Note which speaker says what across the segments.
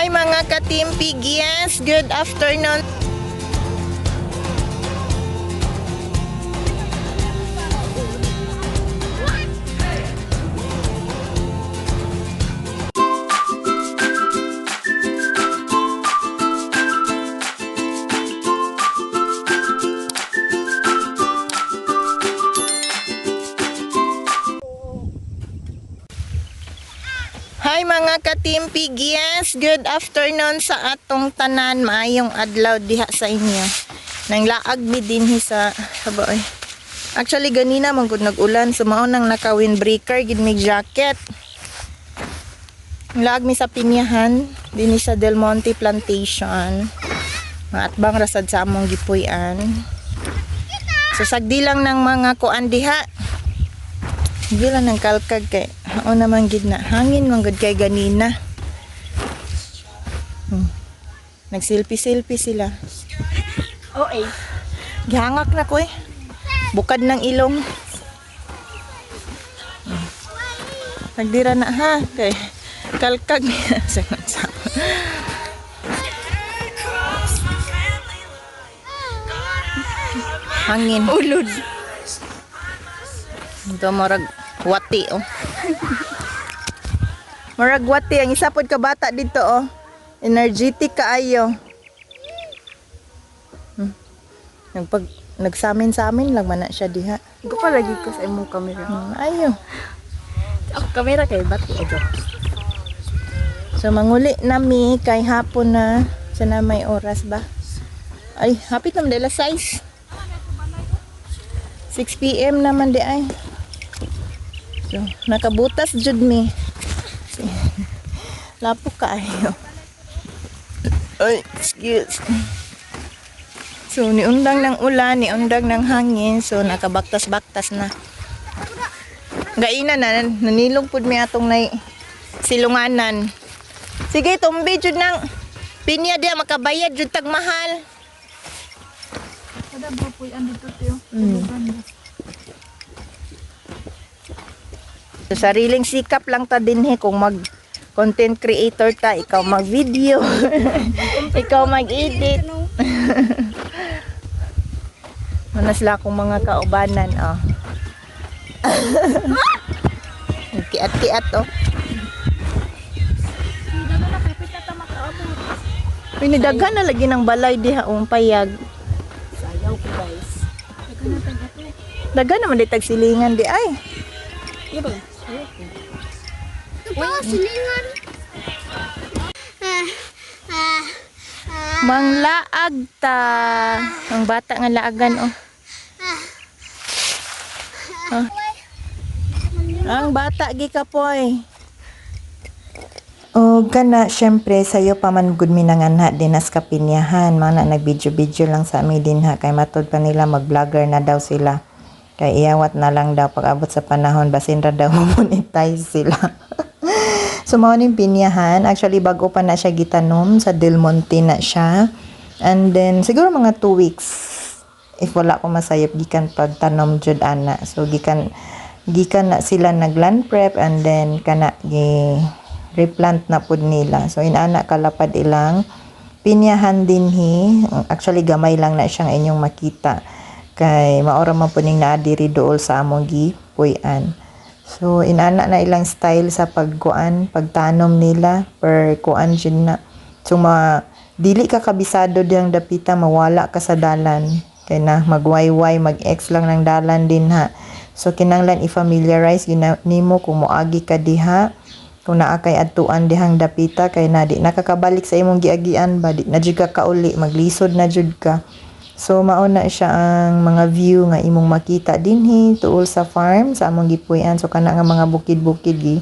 Speaker 1: Hi mga katimpig, yes, good afternoon. Hi mga katimpig, yes, good afternoon sa atong tanan, maayong adlaw diha sa inyo. Nang laag mi dinhi sa baoy. Actually ganina man gud nag-ulan, so mao nang naka windbreaker gid mig jacket. Laag mi sa Pinyahan dinhi sa Del Monte Plantation. Maatbang rasad sa among gipuy-an. So sagdi lang ng mga kuan diha. Hindi lang ng kalkag kay o naman gid na hangin man gud kay ganina. Nagsilpi-silpi sila.
Speaker 2: Okay.
Speaker 1: Gihangak na ko eh. Bukad ng ilong. Nagdira na ha kay kalkag niya sa hangin.
Speaker 2: Ulod.
Speaker 1: Ito marag wati oh. Marag wati ang isa pod ka bata dito oh. Energetic kaayo. Nagsamin-samin lang man na siya diha.
Speaker 2: Iko pa lagi ko sa imong camera.
Speaker 1: Ayo.
Speaker 2: Ako camera kay bati ajo.
Speaker 1: So manguli nami kay hapon na sana may oras ba? Ay, hapit naman dala size. 6 PM naman di ay. So, nakabutas jud mi. Lapo kaayo. Ay, excuse. So, niundang ng ulan, niundang ng hangin. So, nakabaktas-baktas na. Gaina na, nanilong pud mi atong nay silunganan. Sige, tumbi jud ng pinya dia makabayad jud tag mahal.
Speaker 2: Kada bapoy andito tiyo.
Speaker 1: So, sariling sikap lang ta dinhi kung mag content creator ta, ikaw mag video, ikaw mag edit. Manas la akong mga kaubanan oh. Kiat-kiat oh. Pinidaghan na lagi ng balay diha payag.
Speaker 2: Sayaw ko guys.
Speaker 1: Daghan naman di tag silingan di ay.
Speaker 2: Iya ba?
Speaker 3: Oh, silingan.
Speaker 1: Manglaag ta. Ang bata nga laagan oh. Oh. Ang bata gi kapoy. O kana syempre sayo pa man gud mi nanganha dinas ka Pinyahan, mana nag-video lang sa amin din ha kay matod pa nila mag-vlogger na daw sila. Kay iyawat na lang daw pag-abot sa panahon basin ra daw monetize sila. So mao ning Pinyahan, actually bago pa na siya gitanom sa Del Monte na siya. And then siguro mga 2 weeks if wala ko masayop gikan pagtanom jud ana. So gikan na sila nagland prep and then kana replant na pud nila. So inana kalapad ilang Pinyahan dinhi. Actually gamay lang na siyang inyong makita. Kay maora man po ning naa diri dool sa among gipuy-an. So inana na ilang style sa pagtanom nila per kuan jud na. So dili ka kabisado diyang dapita mawala ka sa dalan. Kay na magwayway mag-ex lang ng dalan din ha. So kinahanglan i-familiarize nimo kung moagi ka diha. Kung naa kay adtuan dihang dapita kay na di nakakabalik sa imong giagian ba di na jud ka kauli maglisod na jud ka. So mao na siya ang mga view nga imong makita dinhi tuol sa farm sa among gipuy-an. So kana nga mga bukid-bukid gi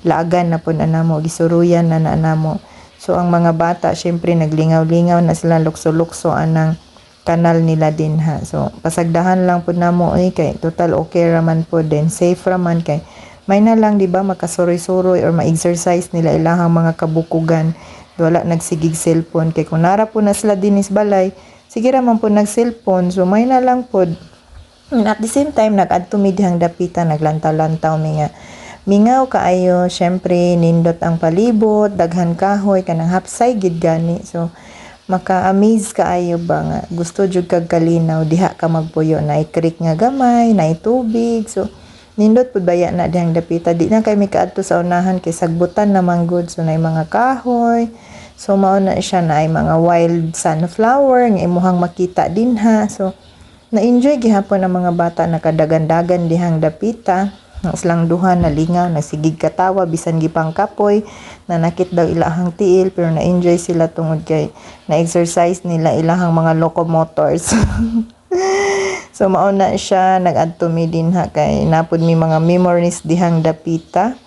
Speaker 1: laagan na pud anamo gisuruyan na anamo. So ang mga bata syempre naglingaw-lingaw na sila lukso-lukso anang kanal nila din ha. So pasagdahan lang pud namo kay total okay raman pud then safe raman kay may na lang di ba makasuroy-suroy or ma-exercise nila ilahang mga kabukugan. Wala nagsigig cellphone kay kung nara po na sila dinis balay sige raman po nag-cellphone, so may na lang po. At the same time, nag-add to me dihang dapita, naglantaw-lantaw mi nga mingaw kaayo, syempre nindot ang palibot, daghan kahoy kanang hapsay gid gani. So maka-amaze kaayo ba nga gusto jud kag kalinaw diha ka magpuyo na creek nga gamay, na tubig. So nindot pud baya na dihang dapita, di na kay mi kaadto sa unahan kay sagbutan na manggod. So nay mga kahoy. So mao na siya na ay mga wild sunflower nga imuhang makita dinha. So na-enjoy gihapon ang mga bata nakadagan-dagan dihang dapita. Ang silang duha nalingaw, nasigig katawa bisan gipang kapoy, nanakit daw ilahang tiil pero na-enjoy sila tungod kay na-exercise nila ilahang mga locomotors. So mao na siya nag-adto mi dinha kay napud mi mga memories dihang dapita.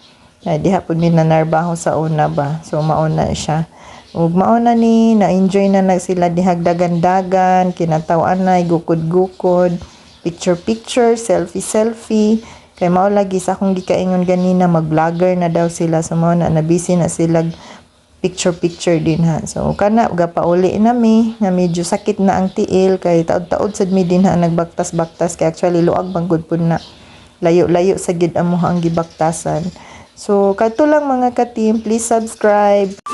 Speaker 1: Diha pud mi nanarbaho sa una ba. So mao na siya. Ug mao na ni na-enjoy na sila dihag dagan-dagan, kinataw-an na gukod-gukod, picture-picture, selfie-selfie. Kay mao lagi sa akong gikaingon ganina mag-vlogger na daw sila. So mao na busy na sila picture-picture din ha. So kana gapauli na mi nga medyo sakit na ang tiil kay taod-taod sad mi din ha nagbaktas-baktas kay actually luag banggod pud na layo-layo sa gid amo ang gibaktasan. So kadto lang mga ka-team, please subscribe.